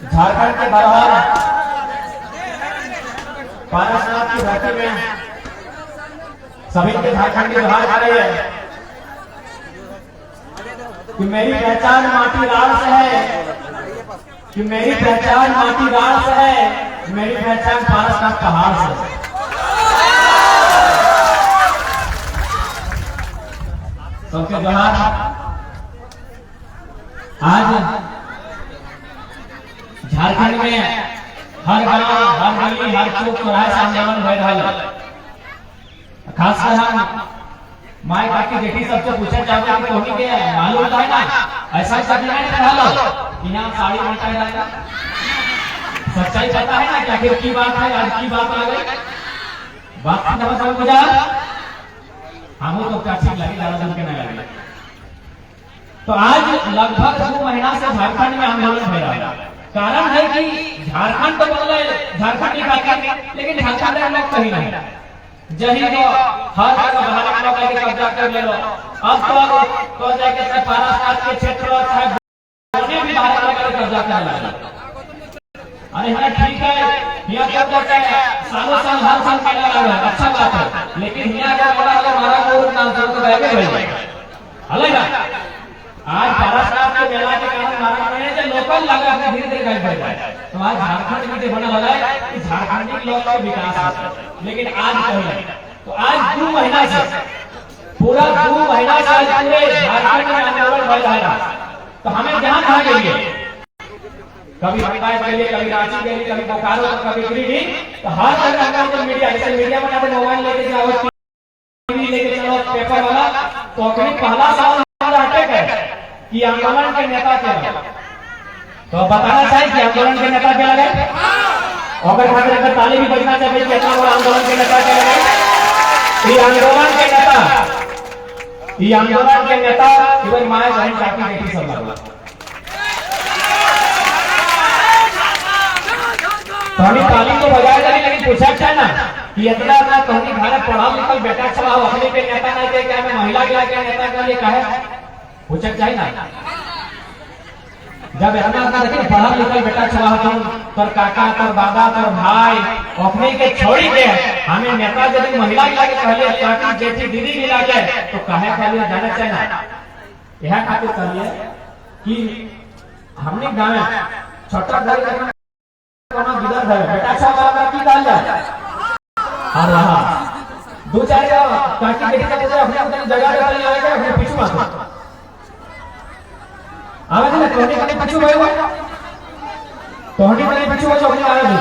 झारखंड के बाहर पारसनाथ की धरती में सभी के झारखंड की जोहार आ रही है कि मेरी पहचान माटी राल से है, कि मेरी पहचान माटी राल से है, मेरी पहचान पारसनाथ पहाड़ से है। सबके जोहार। आज झारखंड में हर गांव, हर गली, हर चौक चौराहे से आंदोलन हो रहा है। खासकर हम माए काकी बेटी सबसे पूछना चाहते हैं कि के मालूम है ना ऐसा ही सब नहीं रहा लो कि यहाँ साड़ी बांटा जाएगा। सच्चाई पता है ना कि आखिर की बात है, आज की बात आ गई बात समझ बुझा हम तो क्या ठीक लगे, ज्यादा दिन के नहीं लगे। तो आज लगभग 2 महीना से झारखंड में आंदोलन हो रहा है। कारण है कि झारखंड तो बोल रहे झारखंड की बात, लेकिन झारखंड में लोग कहीं नहीं, जही तो हर जगह बाहर के लोग आके कब्जा कर ले लो। अब तो जाके चाहे पारसनाथ के क्षेत्र और चाहे कोने भी बाहर के लोग कब्जा कर ले। अरे हाँ ठीक है, यहाँ कब्जा है, सालों साल हर साल मेला लगा है, अच्छा बात है, लेकिन यहाँ का बड़ा वाला मारा को नाम से तो बैठे हुए अलग। आज पारसनाथ के मेला के कारण मारा में जो लोकल लगा है धीरे धीरे गायब हो जाए। तो आज झारखंड में बना वाला है कि झारखंडी लोग का विकास है, लेकिन आज कहीं। तो आज 2 महीना से पूरा 2 महीना से पूरे झारखंड में आंदोलन हो रहा है। तो हमें जहां कहा गई है, कभी पंचायत के लिए, कभी रांची के लिए, कभी बोकारो, कभी गिरिडीह, तो हर जगह का मीडिया, जैसे मीडिया में अपने मोबाइल लेके जाओ, टीवी लेके चलो, पेपर वाला, तो पहला सवाल अटैक है कि आंदोलन के नेता क्या है। तो बताना चाहिए कि आंदोलन के नेता क्या लगे, अगर अगर ताली भी बजना चाहिए कि इतना बड़ा आंदोलन के नेता क्या लगे। ये आंदोलन के नेता, ये आंदोलन के नेता केवल माए बहन काकी बेटी सब लगा। तो हमें ताली तो बजाए जाए, लेकिन पूछा क्या ना कि इतना ना कहनी घर पढ़ा लिखल बेटा चला अपने के नेता नहीं दे क्या, मैं महिला के नेता के लिए कहे पूछक चाहिए ना। जब इतना देखिए पढ़ा लिखल बेटा चला तोर काका, तोर दादा, तोर भाई अपने के छोड़ी के हमें नेता यदि महिला के कहलिए, काकी बेटी दीदी मिला के, तो कहे कहलिए जाना चाहिए ना। यह खातिर कहलिए कि हमने गाँव में छोटा घर विदर है बेटा वाला की डाल जाए और वहाँ 2-4 काकी बेटी का अपने अपने जगह पे चले आएगा, अपने पीछे मार आवाज ना तोहनी कने पीछे होए, तोहनी कने पीछे हो जो अपनी आवाज दे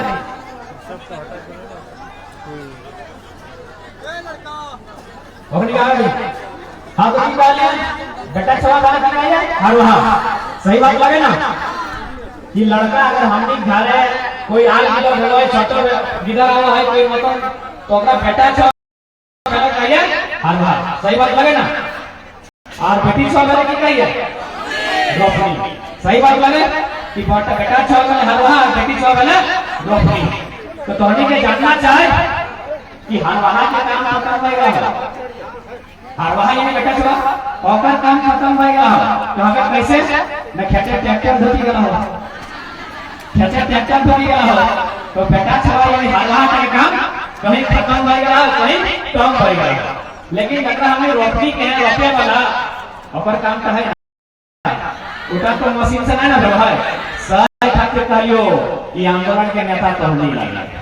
अपनी आवाज दे। हाँ तो की बात है बेटा छवा वाला की नहीं है। और वहाँ सही बात लगे ना कि लड़का अगर हमनी घर है कोई आल किलो भेलो छोटो गिदर आवा है कोई मतलब, तो अपना बेटा छवा वाला कहिए। और वहाँ सही बात लगे ना। और बेटी छवा वाला की कहिए रोपनी, सही बात लगे कि बेटा छवा वाला हर वहाँ बेटी छवा वाला रोपनी। तो तोहनी के जानना चाहे कि हर वहाँ के काम खत्म हो गया, हर वहाँ ये बेटा छवा और काम खत्म हो गया। तो हमें कैसे न खेते ट्रैक्टर धोती गया हो, खेते ट्रैक्टर धोती गया हो, तो बेटा छवा यानी हर वहाँ के काम कहीं खत्म हो गया, कहीं कम हो गया। लेकिन अगर हमें रोपनी के रोपे वाला और काम का है उठा तो मशीन से नहीं ना रहा है। सही खातिर कहियो कि आंदोलन के नेता तो नहीं लगे।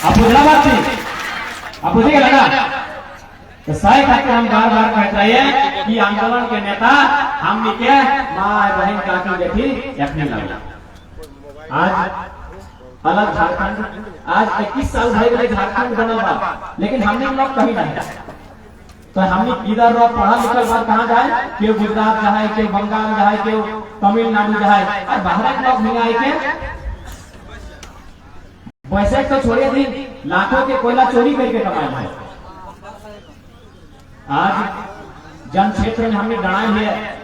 आप बुझला बात थी, आप बुझिएगा ना। तो सही खातिर हम बार बार कहते रहिए कि आंदोलन के नेता हमनी के माँ बहन काकी बेटी अपने लगे। आज अलग झारखंड, आज 21 साल भले झारखंड बनल बा, लेकिन हमने लोग कहीं नहीं। तो हमने इधर पढ़ा लिखल बात कहाँ जाए, क्यों गुजरात जाए, क्यों बंगाल जाए, क्यों तमिलनाडु जाए, और बाहर के लोग नहीं आए के वैसे तो छोड़िए दिन लाखों के कोयला चोरी करके कमाए है। आज जन क्षेत्र में हमने डराए है,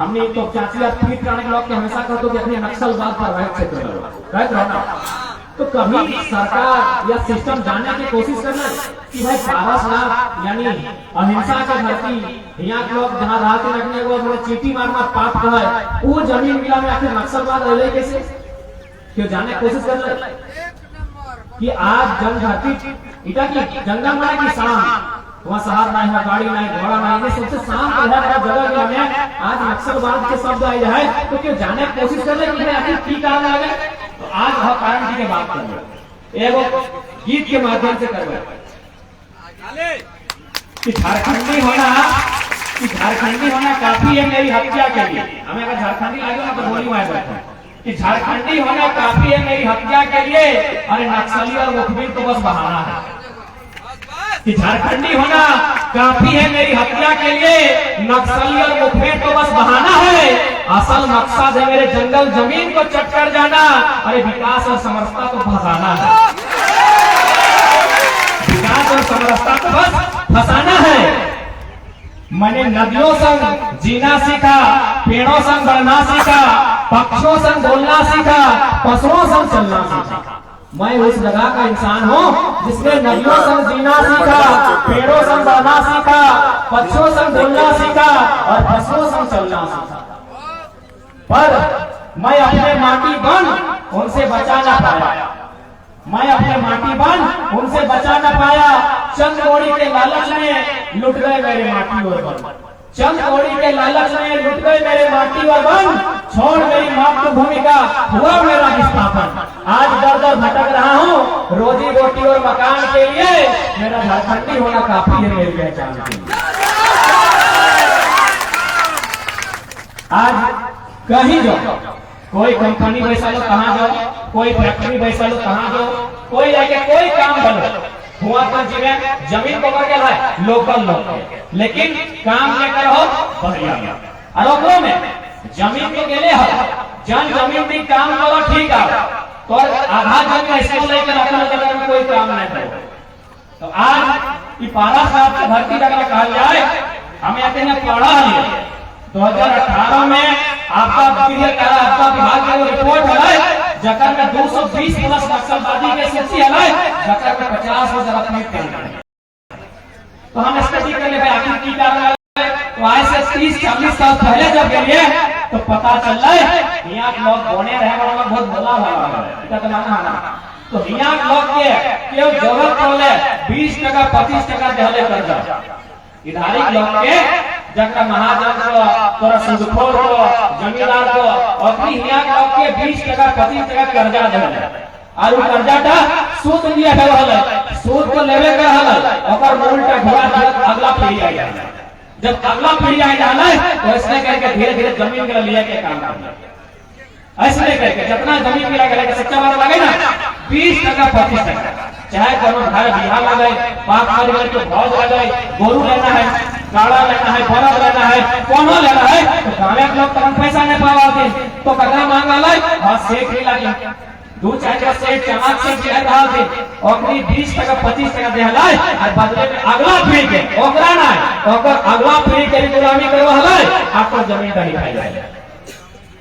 हमने तो चाची आप ट्वीट करने के लोग हमेशा कहते कि अपने नक्सलवाद पर क्षेत्र रहना तो कभी सरकार या सिस्टम जानने की कोशिश करना कि भाई 12 लाख यानी अहिंसा के धरती यहाँ के लोग जहाँ राहते रखने को थोड़ा चीटी मारना पाप का है, वो जमीन मिला में आखिर नक्सलवाद रह कैसे, क्यों जानने की कोशिश करना कि आज जन धरती इटा की गंगा माँ की शाम वहाँ शहर नहीं है, गाड़ी नहीं, घोड़ा नहीं, ये सबसे शांत जगह में आज नक्सलवाद के शब्द आए जाए तो क्यों जाने की कोशिश कर रहे कि आखिर की कारण लगे। तो आज वह कारण की बात कर रहे एगो गीत के माध्यम से कर रहे कि झारखंडी होना काफी है मेरी हत्या के लिए। हमें अगर झारखंडी लगे ना तो बोली वहां बैठे कि झारखंडी होना काफी है मेरी हत्या के लिए, अरे नक्सली और मुखबिर तो बस बहाना है। कि झारखंडी होना काफी है मेरी हत्या के लिए, नक्सली और मुखबिर तो बस बहाना है, असल मकसद है मेरे जंगल जमीन को चट कर जाना, अरे विकास और समरसता को फंसाना है। विकास और समरसता को बस फंसाना है। मैंने नदियों संग जीना सीखा, पेड़ों संग बढ़ना सीखा, पक्षियों संग बोलना सीखा, पशुओं संग चलना सीखा। मैं उस जगह का इंसान हूँ जिसने नदियों संग जीना सीखा, पेड़ों संग बढ़ना सीखा, पक्षियों संग बोलना सीखा और पशुओं संग चलना सीखा। पर मैं अपने माटी बन उनसे बचा ना पाया, मैं अपने माटी बन उनसे बचा ना पाया। चंद कौड़ी के लालच में लुट गए मेरे माटी और बन, चंद कौड़ी के लालच में लुट गए मेरे माटी और बन, छोड़ मेरी मातृभूमि का हुआ मेरा विस्थापन। आज दर दर भटक रहा हूँ रोजी रोटी और मकान के लिए, मेरा झारखंडी होना काफी है मेरी पहचान के लिए। आज कहीं जाओ, कोई कंपनी बैसा लो कहाँ जाओ, कोई फैक्ट्री बैसा लो कहाँ जाओ, कोई जाके कोई काम बनो हुआ तो जमीन को बढ़ है लोकल लोग, लेकिन काम लेकर हो बढ़िया आरोपों में जमीन के लिए हो जन जमीन भी काम करो ठीक है, तो आधा जमीन ऐसे लेकर अपना जगह में कोई काम नहीं करो। तो आज ये 12 साल की धरती जगह कहा जाए, हमें आते हैं पढ़ा है 2018 में आपका विभाग की रिपोर्ट है जकर में 220 प्लस नक्सलवादी के सूची है, जकर में 50 से ज्यादा पीट कर। तो हम स्टडी कर ले आखिर की कारण है। तो आज से 30-40 साल पहले जब गए तो पता चल रहा है यहाँ के लोग बोने रहे वाला बहुत भला वाला है तो माना ना, तो यहाँ के लोग के केवल जरूरत पड़े 20 टका 25 टका दहले कर जाओ, इधारी लोग के जगह महाजन को तोरा सुदखोर को जमींदार को अपनी यहाँ के लोग के 20 टका 25 टका कर्जा दे और वो कर्जाटा सूद लिया है, सूद को लेवे का और उल्टा घुरा अगला पीढ़ी आ जाए। जब अगला पीढ़ी आ जाना है तो ऐसे करके धीरे धीरे जमीन के लिए के काम करना, ऐसे करके जितना जमीन मिला के सच्चा बात लगे ना 20 टका 25 टका, चाहे कोनो घर बिहार लगे, पाक परिवार को भौज लगे, गोरू लेना है, काड़ा लेना है, बरद लेना है, कोनो लेना है, तो गाँव के लोग तुरंत पैसा नहीं पावा तो ककरा मांगा लाई और सेठ ही लगे 2-4 सेठ चमाक से दिया रहा थे और 20 टका 25 टका दे हलाय और बदले में अगला पीढ़ी के ओकरा ना ओकर अगला पीढ़ी के गुलामी करवा हलाय आपको जमीन का दिखाई जाए।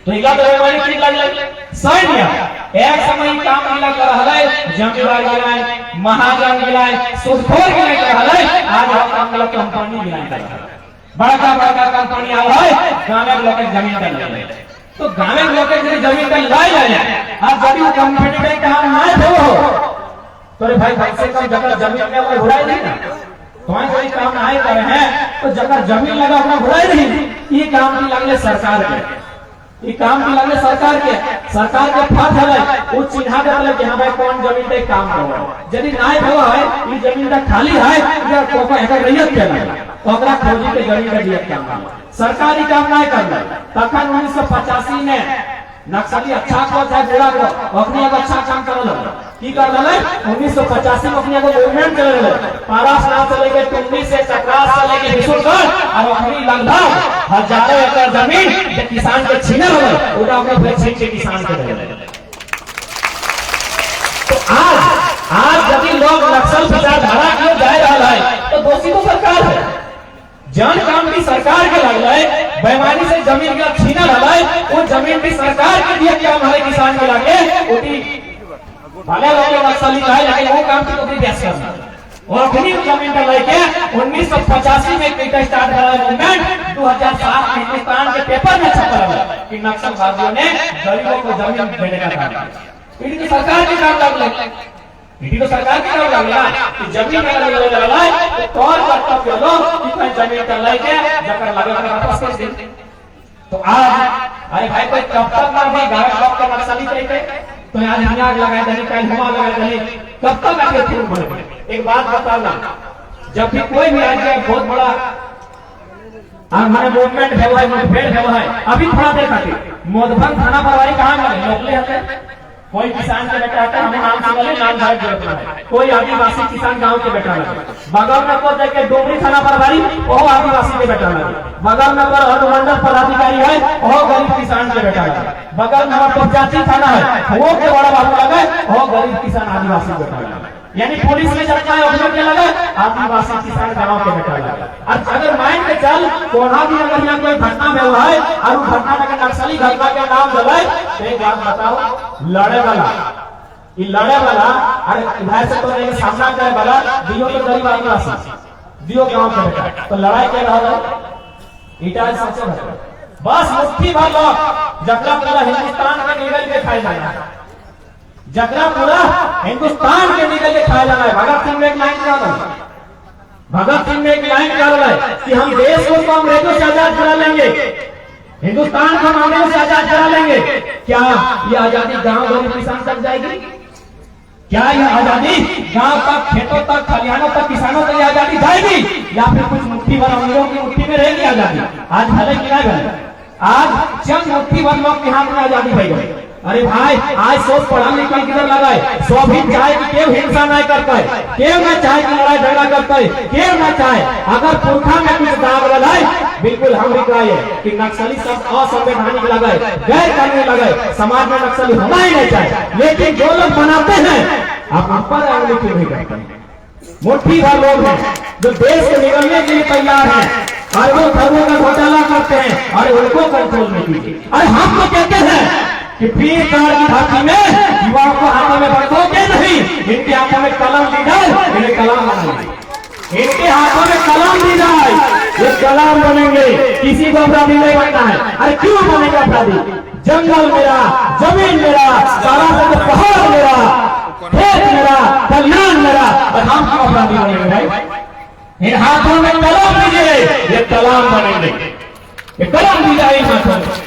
तो इला तो हमारी की लग सैन्य एक समय काम मिला कर हलाय, जमींदार गिराए, महाजन गिराए, सुदखोर गिराए कर हलाय, आज हम काम वाला कंपनी गिराए कर बड़ा कंपनी आ रहा है गांव में लोग जमीन कर ले, तो गाँव में लोग जमीन का लाई जाए और जब वो कम्पिटिटिव काम ना हो तो भाई से कम जगह जमीन में कोई घुराई नहीं ना, तुम्हारे कोई काम ना करे हैं तो जगह जमीन लगा अपना घुराई नहीं, ये काम की लगले सरकार के, ये काम की लगले सरकार के फर्ज है वो चिन्हा कर कि हाँ भाई कौन जमीन पे काम करो, यदि ना है ये जमीन का खाली है या कोई रैयत के नहीं तो अगला फौजी के जमीन का दिया काम सरकारी काम नहीं करना। तखन 1985 में नक्सली अच्छा को चाहे बुरा को अपने एक अच्छा काम कर लो की कर ले 1985 में अपने को मूवमेंट कर ले पारासनाथ से लेके टुंडी से चक्रास से लेके विशुलगढ़ और अपनी लगभग हजारों एकड़ जमीन जो किसान के छीने हो उड़ा अपने छीन के किसान के दे। तो आज यदि लोग नक्सल विचारधारा की ओर जा रहा है तो दोषी तो सरकार है, जन काम भी सरकार के लग रहा बेमानी से जमीन का छीना लगा वो जमीन भी सरकार के दिया क्या हमारे किसान के लागे भले लोग नक्सली है लेकिन वो काम तो भी बेस करना और अपनी जमीन पर लेके 1985 में किट स्टार्ट करा मूवमेंट 2007 में हिंदुस्तान के पेपर में छपा है कि नक्सलवादियों ने गरीबों को जमीन देने का काम किया। इनकी सरकार के काम लग इनकी तो सरकार के काम लग ना कि जमीन का लगा तो तौर पर तब लो कि कोई जमीन कर लेके जकर लगे वापस कर दे। तो आज अरे भाई कोई कब तक ना भी गाय बाप का नक्सली कहते तो आज हियाग लगाए देने कल हुआ लगाए देने कब तक आके खून भरे। एक बात बताना, जब भी कोई भी आज बहुत बड़ा हमारे मूवमेंट हुआ है मुठभेड़ हुआ है अभी थोड़ा देर खातिर मोदभंग थाना प्रभारी कहाँ गए लोकले हते कोई किसान के बेटा आता है नाम सुनले नाम धारक जरूरत है कोई आदिवासी किसान गांव के बेटा लगे बगल में को देख के डोमरी थाना प्रभारी वो आदिवासी के बेटा लगे बगल में पर अनुमंडल पदाधिकारी है वो गरीब किसान के बेटा लगे बगल में पंचायती थाना है वो के बड़ा बाबू लगे वो गरीब किसान आदिवासी के बेटा लगे यानी पुलिस में चर्चा है अपने के लगे आदिवासी किसान गांव के बेटा लगे। और अगर माइन के चल कोना भी अगर यहाँ कोई घटना में हुआ है और घटना में नक्सली घटना के नाम दबाए तो एक बात बताओ लड़े वाला अरे इधर से तो नहीं सामना करे वाला दियो तो गरीब आदिवासी दियो गांव के बेटा तो लड़ाई के रहा ईटा सबसे बस मुट्ठी भर लोग जकरा पूरा हिंदुस्तान के निगल के खाए जाना जकरा पूरा हिंदुस्तान के निकल के खाया जाना है। भगत सिंह ने एक लाइन कहा था भगत सिंह ने एक लाइन कहा है कि हम देश को अंग्रेजों से आजाद करा लेंगे हिंदुस्तान को अंग्रेजों से आजाद करा लेंगे। क्या ये आजादी गांव गरीब किसान तक जाएगी? क्या यह आजादी गांव तक खेतों तक खलिहानों तक किसानों तक आजादी जाएगी या फिर कुछ मुट्ठी भर अमीरों की मुट्ठी में रहेगी आजादी? आज भले किया गया आज चंद मुट्ठी भर लोग के हाथ में आजादी पाई गई। अरे भाई आज सोच पढ़ा लिखा किधर लगाए सो भी चाहे कि केव हिंसा नहीं करता है केव ना चाहे कि लड़ाई झगड़ा करता है केव ना चाहे अगर पुरखा में कुछ दाग लगाए बिल्कुल हम लिखाए कि नक्सली सब असंवैधानिक लगाए गैर कानूनी लगाए समाज में नक्सली होना ही नहीं चाहे लेकिन जो लोग बनाते हैं आप ऊपर आगे क्यों नहीं करते। मुट्ठी भर लोग हैं जो देश से निकलने के लिए तैयार हैं और वो धर्मों का घोटाला करते हैं और उनको कंट्रोल में कीजिए। अरे हम तो कहते हैं कि पीर कार की घाटी में युवाओं को हाथों में बरतोगे नहीं इनके हाथों में कलम दी जाए इन्हें कलाम बनाएंगे इनके हाथों में कलम दी जाए ये कलाम बनेंगे। किसी को अपराधी नहीं बनना है। अरे क्यों बनेगा अपराधी? जंगल मेरा जमीन मेरा सारा सब पहाड़ मेरा खेत मेरा कल्याण मेरा और हम क्यों अपराधी बनेंगे भाई? इन हाथों में कलम दीजिए ये कलाम बनेंगे ये कलम दी जाए इन हाथों में।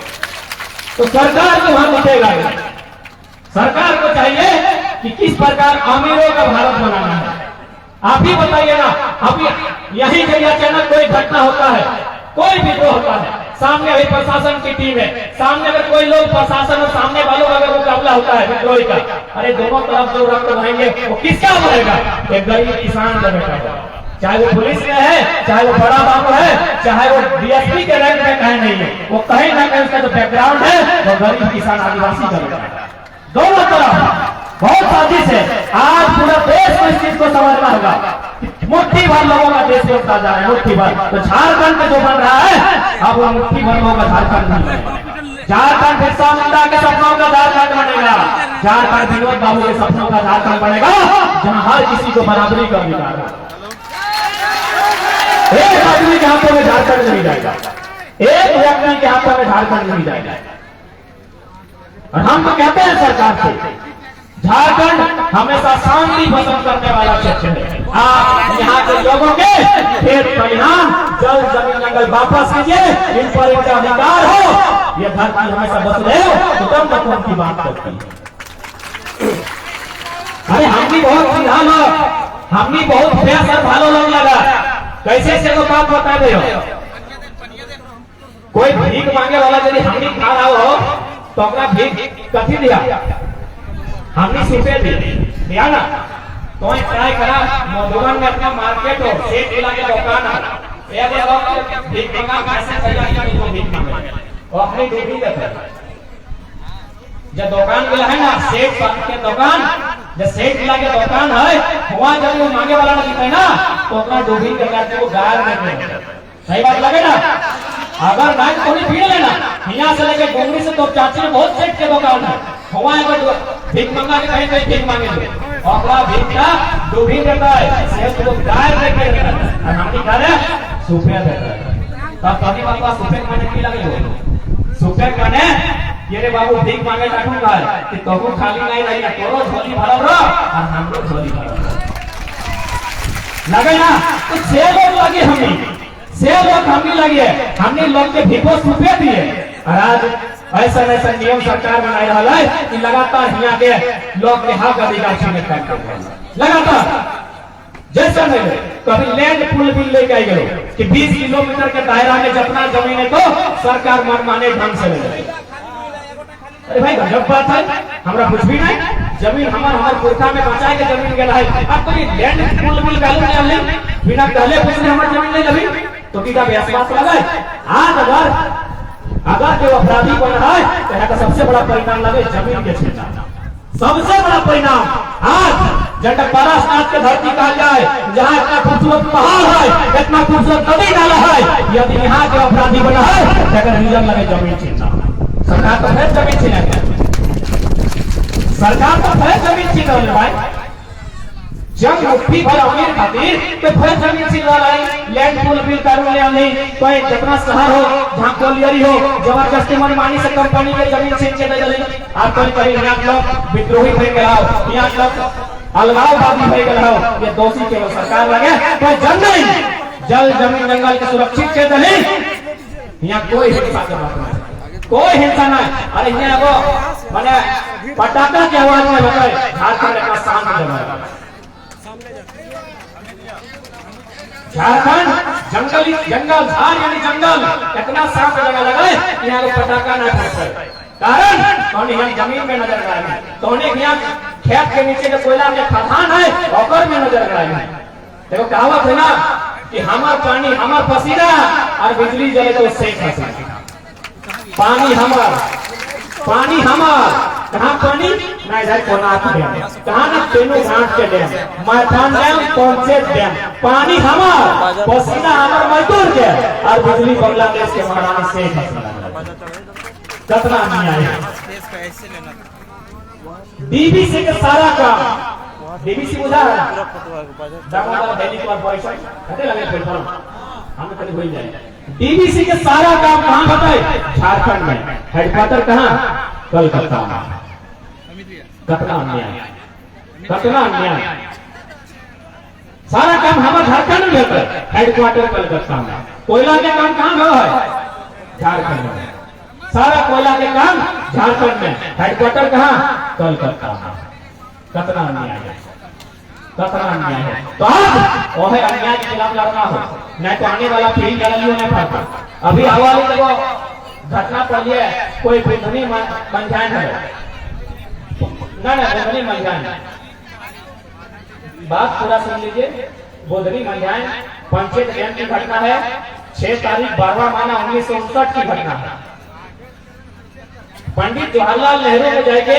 तो सरकार को हम उठेगा सरकार को चाहिए कि किस प्रकार अमीरों का भारत बनाना है। आप ही बताइए ना अभी यही जब अचानक कोई घटना होता है कोई भी तो होता है सामने अभी प्रशासन की टीम है सामने अगर कोई लोग प्रशासन और सामने वालों का अगर मुकाबला होता है विद्रोही का अरे दोनों तरफ जो रक्त बहाएंगे वो किसका बनेगा? एक गरीब किसान का बेटा चाहे वो पुलिस में है चाहे वो बड़ा बाबू है चाहे वो डीएसपी के रैंक में कहीं नहीं है वो कहीं ना कहीं उसका जो बैकग्राउंड है वो गरीब किसान आदिवासी का बेटा है। दोनों तरफ बहुत साजिश है। आज पूरा देश को इस चीज को समझना होगा। मुट्ठी भर लोगों का देश उठता जा रहा है मुट्ठी भर। तो झारखंड में जो बन रहा है अब वो मुट्ठी भर लोगों का झारखंड नहीं है। झारखंड बिरसा मुंडा के सपनों का झारखंड बनेगा। झारखंड विनोद बाबू के सपनों का झारखंड बनेगा जहाँ हर किसी को बराबरी का अधिकार है। एक आदमी के हाथों में झारखंड नहीं जाएगा एक व्यक्ति के हाथों में झारखंड नहीं जाएगा। और हम तो कहते हैं सरकार से झारखंड हमेशा शांति पसंद करने वाला क्षेत्र है। आप यहाँ के लोगों के खेत खलिहान जल जमीन जंगल वापस कीजिए इन पर इनका अधिकार हो। ये धरती हमेशा बस रहे हो तो कम तक उनकी बात करती है। अरे हम भी बहुत सीधा लोग हम भी बहुत बेसर भालो लोग लगा कैसे से को बात बता दे कोई भीख मांगे वाला यदि हम भी खा रहा हो तो अपना भीख कथी दिया हमने सुपे दिया ना तो ट्राई करा मधुबन में अपना मार्केट हो सेठ जिला के दुकान है भीख मांगा कैसे भीख मांगे और अपनी ड्यूटी देते जब दुकान मिला है ना सेठ के दुकान जब सेठ जिला के दुकान है वहां जब वो मांगे वाला नहीं है ना तो अपना डूबी करके वो गायर में सही बात लगे ना। अगर नाक थोड़ी भीड़ लेना यहाँ से लेके गोमड़ी से तो चाची में बहुत सेठ के दुकान है वहां अगर भीख मंगा के कहीं कहीं भीख मांगे तो अपना भीख का डूबी देता है से तो गाय देके और हम की करे सुफे देता है तब कभी बाबा सुफे माने की लगे हो सुफे माने ये रे बाबू भीख मांगे टाटूंगा कि तोको खाली नहीं रही ना तोरो झोली भरल रहो और हमरो झोली भरल लगे ना तो 6 लोग लगे हमने लगे हमने लोग के भीखो सुफे दिए और आज ऐसा ऐसा नियम सरकार बनाई रहा है कि लगातार यहाँ के लोग के हक अधिकार छीने का लगातार जैसा नहीं कभी लैंड पुल बिल लेके आई गए कि 20 किलोमीटर के दायरा में जितना जमीन है तो सरकार मनमाने ढंग से ले जाए। अरे भाई गजब बात है हमरा कुछ भी नहीं जमीन हमार पुरखा में बचाए के जमीन गेला है अब तो ये लैंड पुल बिल वैल्यू नहीं ले बिना कहले कुछ ने हमार जमीन ले लबी तो की का विश्वास लगाए आज अगर जो अपराधी बन रहा है तो यहाँ का सबसे बड़ा परिणाम लगे जमीन के छीनना सबसे बड़ा परिणाम आज जटकपारा स्नात के धरती कहा जाए जहाँ इतना खूबसूरत पहाड़ है इतना खूबसूरत नदी नाला है यदि यहाँ के अपराधी बना है तो अगर रीजन लगे जमीन छीनना सरकार तो फिर जमीन छीने सरकार तो फिर जमीन छीन रही है भाई जब मुट्ठी भर अमीर खातिर तो फिर जमीन छीन रहा है लैंड पुल बिल कानून ले नहीं कोई जितना शहर हो जहाँ कोलियरी हो जबरदस्ती मनमानी से कंपनी के जमीन छीन के दे दे आप कोई कहीं यहाँ लोग विद्रोही भर के लाओ यहाँ लोग अलगाववादी भर के लाओ ये दोषी केवल सरकार लगे कोई जन नहीं जल जमीन जंगल के सुरक्षित क्षेत्र नहीं यहाँ कोई हिंसा के बात नहीं कोई हिंसा नहीं अरे यहाँ वो मैंने पटाखा की आवाज में बताए झारखंड का शांत जगह झारखंड जंगली जंगल झार यानी जंगल इतना शांत जगह लगा है यहाँ लोग पटाखा ना फटके कारण कौन यहाँ जमीन में नजर आ रही है तो यहाँ खेत के नीचे जो कोयला में खदान है ओकर में नजर आ रही है देखो कहावत है ना कि हमार पानी हमार पसीना और बिजली जले तो सेक हसीना पानी हमार कहाँ पानी ना इधर कोनाक डैम कहाँ ना तेनो घाट के डैम मैथान डैम पहुंचे डैम पानी हमार पसीना हमार मजदूर के और बिजली बांग्लादेश के महारानी शेख हसीना कितना अन्याय है डीबीसी के सारा काम डीबीसी बुझा है दामोदर वैली पर पैसा कते लगे पैसा हम कभी भूल जाए डीबीसी के सारा काम कहां बताए झारखंड में हेडक्वार्टर कहां कलकत्ता में कितना अन्याय सारा काम हमारे झारखंड में होता है हेडक्वार्टर कलकत्ता में कोयला के काम कहां है झारखंड में सारा कोयला के काम झारखंड में हेडक्वार्टर कहां कलकत्ता में कितना अन्याय है तो आज वो है अन्याय के खिलाफ लड़ना हो नहीं तो आने वाला पीढ़ी लड़ाइयों नहीं पड़ता अभी आवाज देखो घटना पड़ लिया कोई बुधनी मंझान है ना बुधनी मंझान बात पूरा सुन लीजिए बुधनी मंझान पंचायत डैम की घटना है 6 तारीख 12वां महीना 1959 की घटना है पंडित जवाहरलाल नेहरू में जाके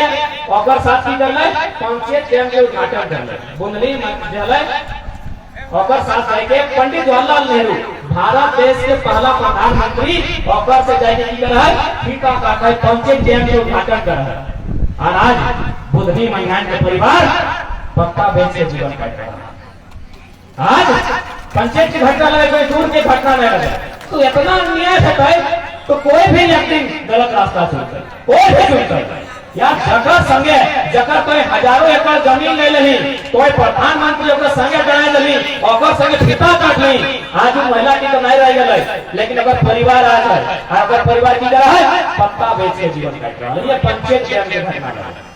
ओकर साथ की कर ले पंचायत डैम के उद्घाटन कर ले बुंदली विद्यालय ओकर साथ जाके पंडित जवाहरलाल नेहरू भारत देश के पहला प्रधानमंत्री ओकर से जाके की कर है फीता काटा है पंचायत डैम के उद्घाटन कर है और आज बुधनी मंझान के परिवार पत्ता बेच के जीवन काट रहा है आज पंचायत की घटना लगे कोई दूर की घटना नहीं लगे तो इतना अन्याय है तो कोई भी व्यक्ति गलत रास्ता चुनता है कोई भी चुनता है यार जगह संगे जगह कोई हजारों एकड़ जमीन ले ली कोई प्रधानमंत्री ओकर संगे बनाए ली ओकर संगे फीता काट ली आज महिला की तो नहीं रह गए लेकिन अगर परिवार आ जाए अगर परिवार की तरह है पत्ता बेच के जीवन काट रहा है ये पंचायत डैम की घटना है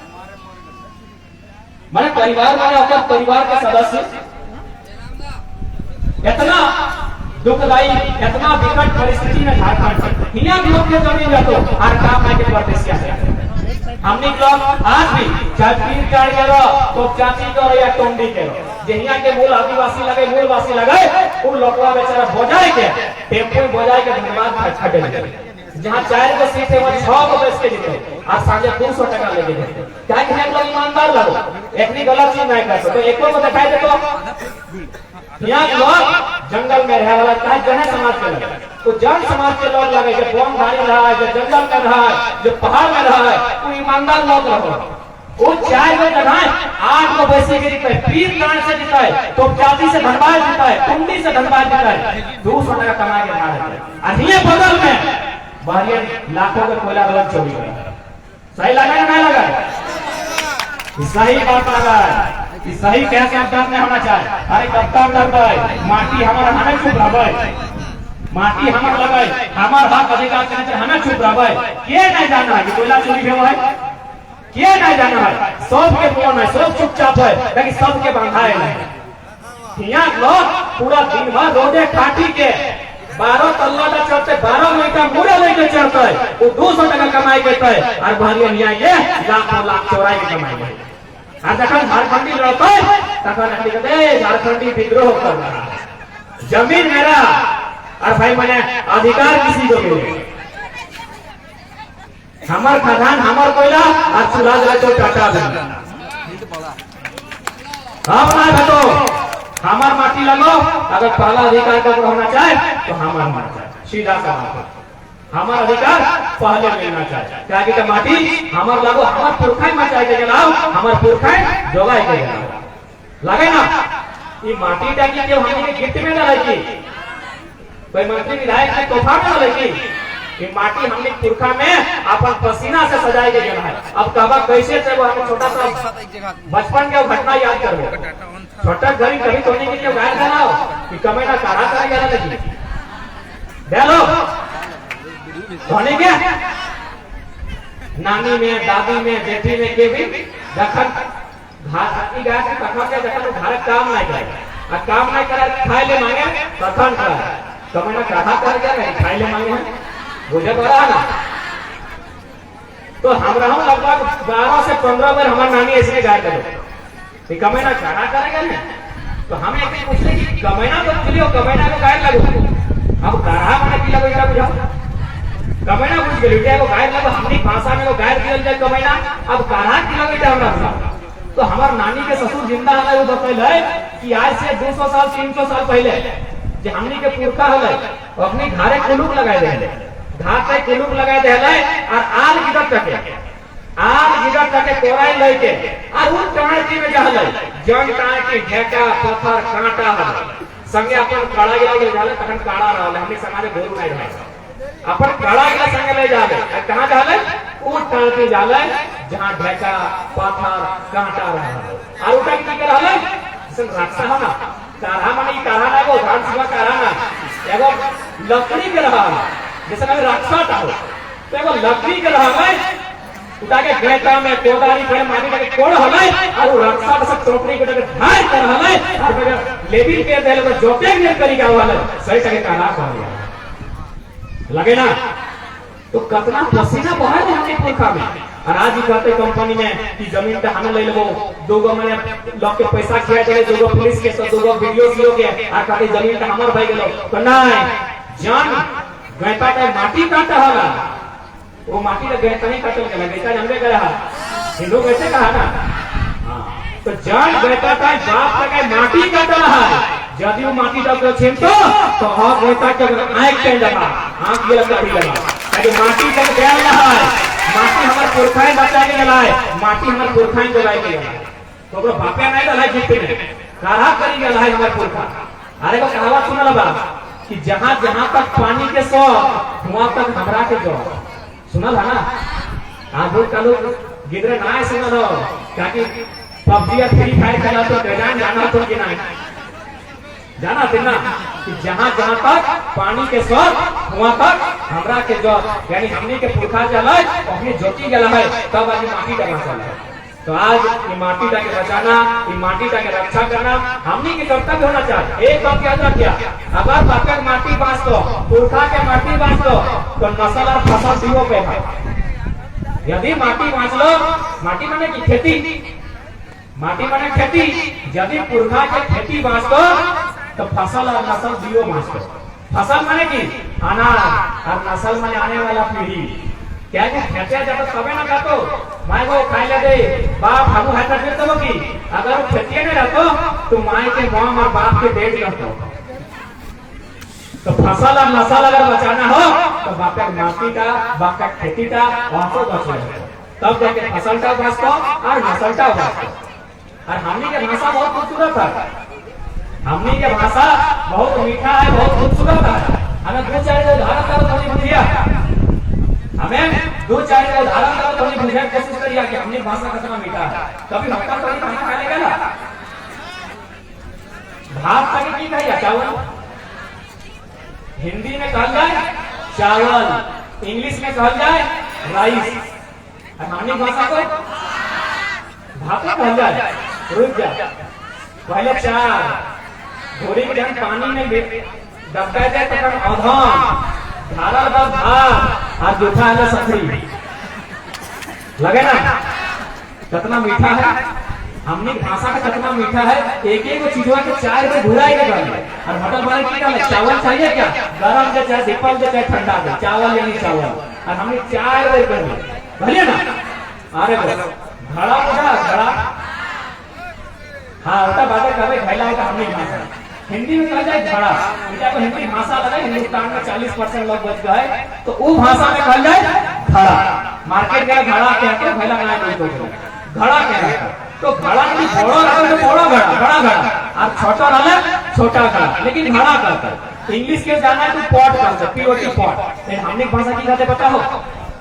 माने परिवार माने ओकर परिवार के सदस्य इतना दुखदायी इतना विकट परिस्थिति में झारखंड यहाँ भी लोग जमीन जातो हर काम है के प्रदेश क्या हमने लोग आज भी चाची काट के रहो तो चाची को या टोंडी के जहिया के मूल आदिवासी लगे मूलवासी लगे उन लोगों बेचारा बोझाई के टेम्पो बोझाई के धन्यवाद खड़े लगे जहाँ 4 को सीट है वहाँ 6 को बेच के जीते आज सांझे 200 टका लेके देते क्या कि हम लोग ईमानदार लगो एक गलत चीज नहीं कर सकते एक को दिखाई दे तो यहाँ लोग जंगल में रह वाला चाहे जन समाज के लगे तो जन समाज के लोग लगे जो बम धारी रहा है जो जंगल में रहा है जो पहाड़ में रहा है वो ईमानदार लोग रहो वो 4 गो जगह 8 गो वैसे के जीता है, पीर कांड से जीता है, तो जाति से धनबाद जीता है, कुंडी से धनबाद जीता है, 200 टका कमा के खा रहा है। अधीए बगल में बाहरिया लाखों का कोयला रोज चोरी कर रहा है। सही लगा या नहीं लगा? सही बात लगा है। सही कैसे अवतार में होना चाहिए। अरे कप्तान भाई माटी हमारा हमें चुप रहा, माटी हमार लगे, हमार हक अधिकार के हमें चुप रहा, के नहीं जाना है कि कोयला चोरी हुआ है, के नहीं जाना है, सबके बोल है, सब चुपचाप है, लेकिन सबके बांधा है। यहाँ लोग पूरा दिन भर रोडे काटी के 12 तल्ला का चढ़ते 12 महीना मुड़े लेके चढ़ते है, वो 200 टका कमाई करते है और भारी ये लाखों लाख चौराई के कमाई है। और जखन झारखंडी लड़ते है तखन झारखंडी विद्रोह कर रहा है, जमीन मेरा और भाई मैंने अधिकार किसी को मिले, हमार खदान हमार कोयला और चूल्हा जला तो टाटा हम ना भटो, हमार माटी लगो, अगर पहला अधिकार का होना चाहे तो हमार माटी सीधा सा बात, हमार अधिकार पहले मिलना चाहिए। क्या कि माटी हमार लगो, हमार पुरखाई मचाई के लाओ, हमार पुरखाई जोगाई के लाओ लगे ना। ये माटी टाकी जो हमने गिफ्ट में डाला की कोई मंत्री विधायक ने तोहफा में डाला की, ये माटी हमने पुरखा में अपन पसीना से सजाई गई है। अब कहवा कैसे से वो हमें छोटा सा बचपन के घटना याद करो, छोटा गरीब कभी सोने के लिए गायर बनाओ कि कमे ना काढ़ा करा गया लगी डेलो धोने के नानी में दादी में बेटी में के भी दखन घाटी गाय के कखा के दखन घर काम नहीं करे, और काम नहीं करे खाए ले मांगे कखन करे, कमे ना काढ़ा कर गया नहीं खाए ले मांगे बुझे पड़ा ना। तो हम रहा लगभग 12 से 15 बार हमारी नानी ऐसे गाय करे कमेना काढ़ा करेगा ना, तो हम एक दिन पूछले कि कमेना तो चलियो कमेना को गाय लगो, अब काढ़ा माने की लगो इटा बुझाओ, कमेना पूछ गेली इटा को गाय लगो, हमनी भाषा में को गाय दियल जाए कमेना, अब काढ़ा की लगो इटा हमरा बुझाओ। तो हमार नानी के ससुर जिंदा है, वो बतैले कि आज से 200 साल 300 साल पहले जे हमनी के पुरखा हले अपने घरे कुलुक लगाए देले, घाट पे कुलुक लगाए देले और आल गिदर तके कोराई लेके और उन टांटी में जहले जंग टांटी ढेका पत्थर कांटा हले संगे अपन काड़ा गिला ले जाले, तखन काड़ा रहले हमनी समाज गोरु नहीं रहे, अपन काड़ा गिला संगे ले जाले, कहां जाले उन टांटी जाले जहां ढेका पत्थर कांटा रहले, और उठा की कर रहले सन राक्षा हो ना, काढ़ा माने काढ़ा ना एगो धान सिवा काढ़ा ना एगो लकड़ी के रहा जैसे ना राक्षा हो, तो एगो लकड़ी के रहा उठा के गेटा में कोदारी पे माटी के कोड़ हले और रक्षा से टोकरी के ढाई कर हले और लेबिल के देले तो जोते ने करी का वाले सही सही काला कर लगे ना। तो कितना पसीना बहा है हमने पुरखा में, और आज ही कहते कंपनी में कि जमीन पे हमें ले लेबो, 2 गो मैंने लोग के पैसा खिया दे, 2 गो पुलिस के 2 गो वीडियो लियो के आ कहते जमीन पे हमर भाई गेलो, तो नहीं जान गैता के माटी काटा होला, वो माटी का गैता नहीं काटल के गैता हमने कहा हिंदू कैसे कहा ना, हां तो जान गैता का बाप का माटी काटल है, यदि वो माटी का छेम तो हां गैता के आंख के लगा आंख ये लगा कि माटी का गैल रहा है, माटी हमार पुरखाई बचा के गला है, माटी हमार पुरखाई जगाई के गला है, तो ओकरो बापे नहीं दला जीते में काढ़ा करी गला है हमार पुरखा। अरे को कहावत सुनल बा कि जहां जहां तक पानी के सो वहां तक हमरा के जो सुनल है ना, आज कालो गिदरे ना सुनल हो ताकि पबजी या फ्री फायर खेला तो डिजाइन जाना तो कि नहीं जाना थे ना, कि जहां जहां तक पानी के सो वहां तक हमरा के जो यानी हमने के पुरखा चला अपनी ज्योति जला है, तब आज माटी का चला है। तो आज ये माटी का के बचाना, ये माटी का के रक्षा करना हमनी के कर्तव्य होना चाहिए। एक बात याद रखिए, अगर बाकर माटी बांस दो, पुरखा के माटी बांस दो तो नस्ल और फसल दियो पे है। यदि माटी बांस लो, माटी माने की खेती, माटी माने खेती, यदि पुरखा के खेती बांस दो तो फसल और नस्ल दियो बांस दो। फसल माने की अनाज और नस्ल माने आने वाला पीढ़ी। क्या कि खेते जब तबे ना काटो माय वो खाई ले दे बाप हम हाथ कर देतो की, अगर वो खेती नहीं रहतो तो माय के मॉम और बाप के डेट रहतो। तो फसल और नस्ल अगर बचाना हो तो बाप का माटी का, बाप का खेती का वापस बचाना। तब जाके फसलटा बचतो और नसलटा बचतो। और हमनी के भाषा बहुत खूबसूरत है, हमनी के भाषा बहुत मीठा है, बहुत खूबसूरत है। हमें दो चार उदाहरण करो थोड़ी बुझिया, हमें दो चार उदाहरण करो थोड़ी बुझिया कोशिश करिए कि हमनी भाषा कितना मीठा है। कभी भक्ता थोड़ी खाना खाने गया भात का की कहिए चावल, हिंदी में कहल जाए चावल, इंग्लिश में कहल जाए राइस, और हमनी भाषा को भात कहल जाए। रुक जा, पहले चार घोड़ी के पानी में डबका जाए तो अधम धारा भात और जूठा है सफरी लगे ना, कितना मीठा है। हमने भाषा का कितना मीठा है, एक एक चीजों के चार में घुराई के कर और होटल वाले की क्या चावल चाहिए क्या, गरम दे चाहे सिंपल दे चाहे ठंडा दे, चावल यानी चावल, और हमने चार बार कर लिया भलिए ना। अरे बस घड़ा उठा घड़ा, हाँ उल्टा बातें करे घैला होता हमने भाषा हिंदी में कहा जाए घड़ा, बेटा को हिंदी भाषा लगा हिंदुस्तान में 40% लोग बच गए तो वो भाषा में कहा जाए घड़ा। मार्केट गया घड़ा कहते हैं, घैला ना कोई तो घड़ा कहते हैं। तो घड़ा की बड़ो रहा तो बड़ो घड़ा बड़ा घड़ा और छोटा रहा छोटा घड़ा, लेकिन घड़ा कहता है। इंग्लिश के जाना है तो पॉट कहता है, पीओटी पॉट। हमने भाषा की कहते पता हो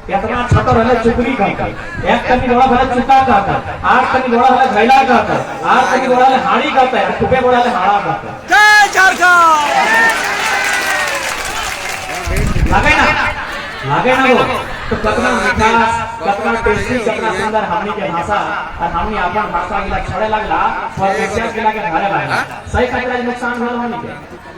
कितना छोटा रहा चुकरी कहता है, एक कभी बड़ा भले चुका कहता है, आठ कभी बड़ा भले घैला कहता है, आठ कभी बड़ा भले हाड़ी कहता है, खुबे बड़ा भले हाड़ा कहता है। जय झारखंड। लगे ना वो तो कितना मिठास, कितना टेस्टी, कितना सुंदर हमनी के भाषा। और हमनी अपन भाषा गिला छड़े लगला परदेसिया गिला के घरे लगला सही खातिर नुकसान भल हमनी के।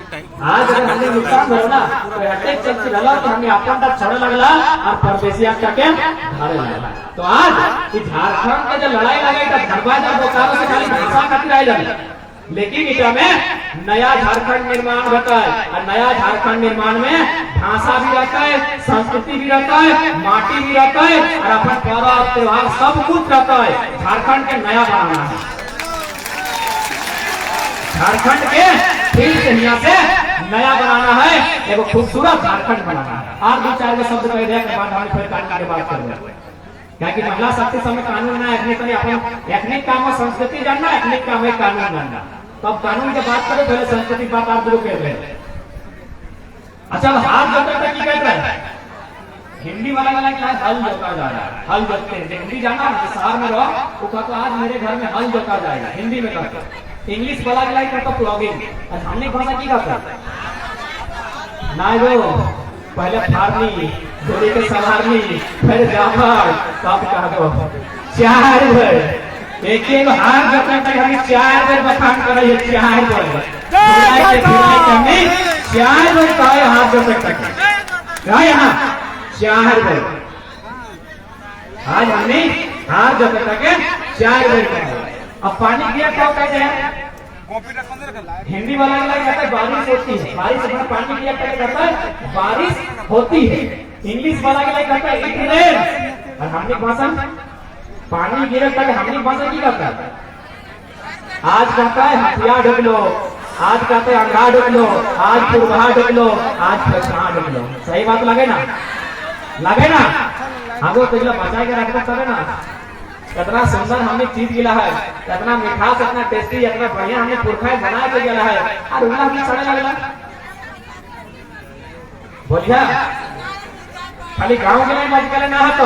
आज अगर हमने नुकसान भलो ना तो अटैक चलती रहला तो हमनी अपन तक छड़े लगला और परदेसिया के घरे लगला। तो आज इस झारखंड के जो लड़ाई लगे तो धरवाजा बोकारो से खाली भाषा खातिर आई लगे, लेकिन इटा में नया झारखंड निर्माण होता है। और नया झारखंड निर्माण में भाषा भी रहता है, संस्कृति भी रहता है, माटी भी रहता है, और अपन पर्व त्योहार सब कुछ रहता है। झारखंड के नया बनाना है, झारखंड के फिर से यहाँ से नया बनाना है, एगो खूबसूरत झारखंड बनाना है। और दो चार शब्द कह दिया के बाद हम फिर कानून के बात करेंगे, क्योंकि महिला शक्ति समय कानून ना एथनिक काम और संस्कृति जानना, एथनिक काम है कानून जानना। तो अब कानून की बात करें, पहले संस्कृति बात आप लोग कह रहे हैं। अच्छा हाथ जोड़ता की कहता है, हिंदी वाला क्या है, हल जोता जा रहा है, हल जोतते हैं। हिंदी जाना शहर में रहो वो कहता आज मेरे घर में हल जोता जाएगा, हिंदी में कहते। इंग्लिश वाला कहता प्लॉगिंग, और हमने भाषा की कहता ना वो पहले फारनी घोड़ी के सवारनी फिर जामर सब कह दो चार बार एक एक हाथ जोड़ने तक हमें चार बार बखान करे, चार बार चार बार कहे हाथ जोड़ने तक यहाँ चार बार। आज हमने हाथ जोड़ने तक चार बार। अब पानी दिया क्या कहते हैं, हिंदी वाला कहता है बारिश होती है, बारिश अपना पानी दिया क्या कहता है बारिश होती है। इंग्लिश वाला कहता है इट रेन, और हमने भाषा पानी गिरे तक हमने भाषा की कहता है। आज कहता है हथियार ढक लो, आज कहते हैं अंधा ढक लो, आज पूर्वा ढक लो, आज पछाड़ ढक लो। सही बात लगे ना, लगे ना। हमको तो बचा के रखना चले ना, कितना सुंदर हमने चीज गिला है, कितना मिठास, इतना टेस्टी, इतना बढ़िया हमने पुरखा बना के गिला है। और उगला भी चढ़े लगला बोलिया खाली गांव के लिए मत करे ना है। तो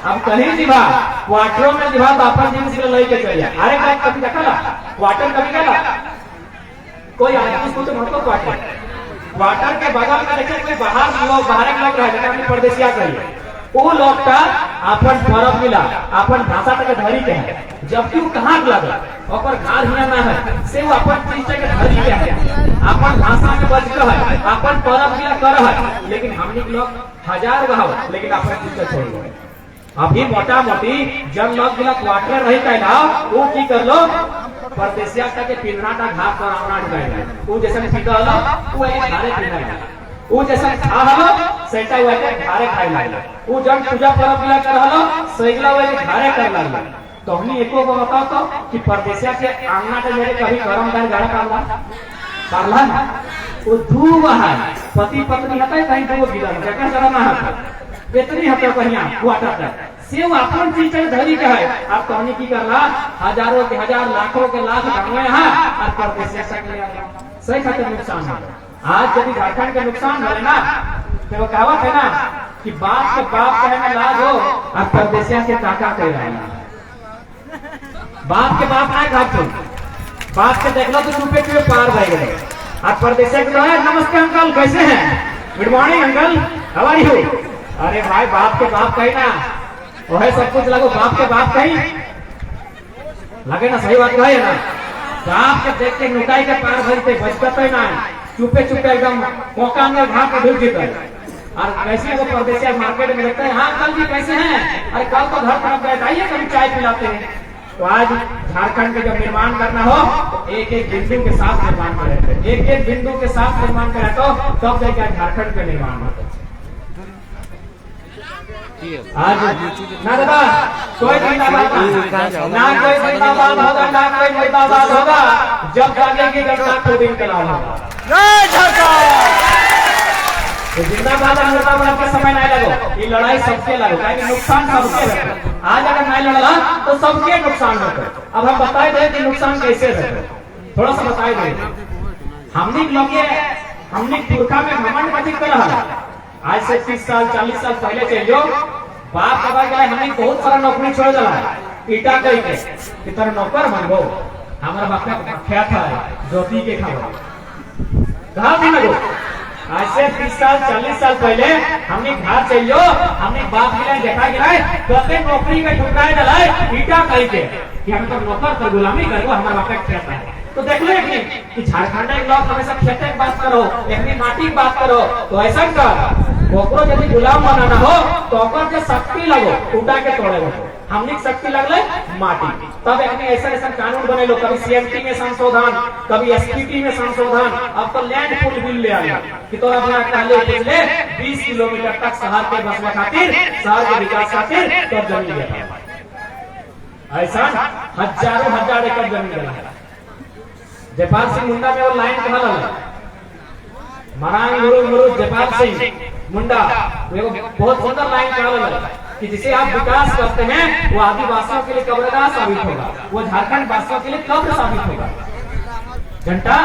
अब कहीं दिभा क्वार्टरों में दिभा तो अपन दिन से लेके चलिए। अरे बात कभी देखा ना क्वार्टर कभी गया कोई आदमी को तो मतलब क्वार्टर के बगल में देखे कोई बाहर लोग बाहर के लोग रहे अपने परदेसिया कहिए वो लोग का अपन पर्व मिला, अपन भाषा तक धरी के है, जबकि वो कहाँ लगा और घर हिया ना है से वो अपन चीज के धरी के है, अपन भाषा में बच के है, अपन पर्व मिला कर है। लेकिन हमने लोग हजार गाँव लेकिन अपन चीज छोड़ गए। अभी मोटा मोटी जब लोग जिला क्वार्टर रही कहला वो की कर लो परदेसिया के पिंजरा का घास पर आमना ढाई वो जैसे सीधा होला वो एक घारे पिंजरा वो जैसा खा हलो सेटा हुआ के घारे खाई लागला वो जब पूजा पर्व मिला कर हलो सैगला हुआ के घारे कर लागला। तो हमने एको को बताओ तो कि परदेसिया के आंगना के मेरे कभी गरम दाल गाड़ा करला ना वो धूप है पति पत्नी हता कहीं तो वो गिरा क्या करना है इतनी हता कहीं क्वार्टर सेव अपन चीज धरी का है। अब कहनी की करला हजारों के हजार लाखों के लाख गंवे यहाँ और परदेश सही खातिर नुकसान है। आज यदि झारखंड के नुकसान हो ना तो वो कहावत है ना कि बाप के बाप कहे में लाज हो और परदेशिया के काका कह रहा है। बाप के बाप ना घाट छो, बाप के देख लो तो चुपे चुपे पार भाई गए। और परदेशिया के है नमस्ते अंकल कैसे हैं, good morning uncle how are you. अरे भाई बाप के बाप कही ना वह सब कुछ लगो बाप के बाप कही लगे ना, सही बात कहे ना। बाप के देख के नुकाई के पार भरते बचते ना चुपे चुपे एकदम मौका में भाग के ढुक जीते। और कैसे वो परदेशिया मार्केट में देखते हैं हाँ कल भी कैसे हैं, अरे कल तो घर तरफ गए आइए कभी चाय पिलाते हैं। तो आज झारखंड के जब निर्माण करना हो तो एक एक बिंदु के साथ निर्माण करें, एक एक बिंदु के साथ निर्माण करें तो तब जाकर झारखंड का निर्माण होता है। आज ना दादा कोई जिंदाबाद ना कोई जिंदाबाद होगा ना कोई मुर्दाबाद होगा जब जागेगी गणना को दिन कलाम होगा। जय झारखंड। तो जिंदाबाद और मुर्दाबाद के समय नहीं लगो, ये लड़ाई सबके लगो क्योंकि नुकसान सबके होगा। आज अगर नहीं लड़ा तो सबके नुकसान होगा। अब हम बताए दे कि नुकसान कैसे होगा, थोड़ा सा बताए दे। हमने लोग हमने पुरखा में घमंड कथी कर रहा है। आज से 30 साल 40 साल पहले चलियो बाप कबा गए हमने बहुत सारा नौकरी छोड़ दिला ईटा कही के कि तर नौकर बनबो। हमारा बाप का ख्या था ज्योति के खाओ कहा भी लगो। आज से 30 साल 40 साल पहले हमने घर चलियो हमने बाप मिला देखा गया कहते नौकरी में ठुकाए दिला ईटा कही के कि हम तो नौकर पर गुलामी करो। हमारा बाप का ख्या था तो देख लो कि झारखंड के लोग हमेशा खेते की बात करो अपनी माटी की बात करो। तो ऐसा कर ओकरो यदि गुलाम बनाना हो तो ओकर के शक्ति लगो उठा के तोड़े हो। हमने शक्ति लगले माटी तब हमने ऐसा ऐसा कानून बने लो, कभी सीएमटी में संशोधन कभी एसपीटी में संशोधन। अब तो लैंड पूल बिल ले आया कि तो अपना पहले पिछले 20 किलोमीटर तक शहर के बसने खातिर शहर के विकास खातिर तब जमीन दिया। ऐसा हजारों हजार एकड़ जमीन दिया। जयपाल सिंह मुंडा में वो लाइन कहा लगा मरांग गुरु गुरु जयपाल सिंह मुंडा बहुत सुंदर लाइन कहा लगा कि जिसे आप विकास करते हैं वो आदिवासियों के लिए कब्रगाह साबित होगा, वो झारखंड वासियों के लिए कब्र साबित होगा। घंटा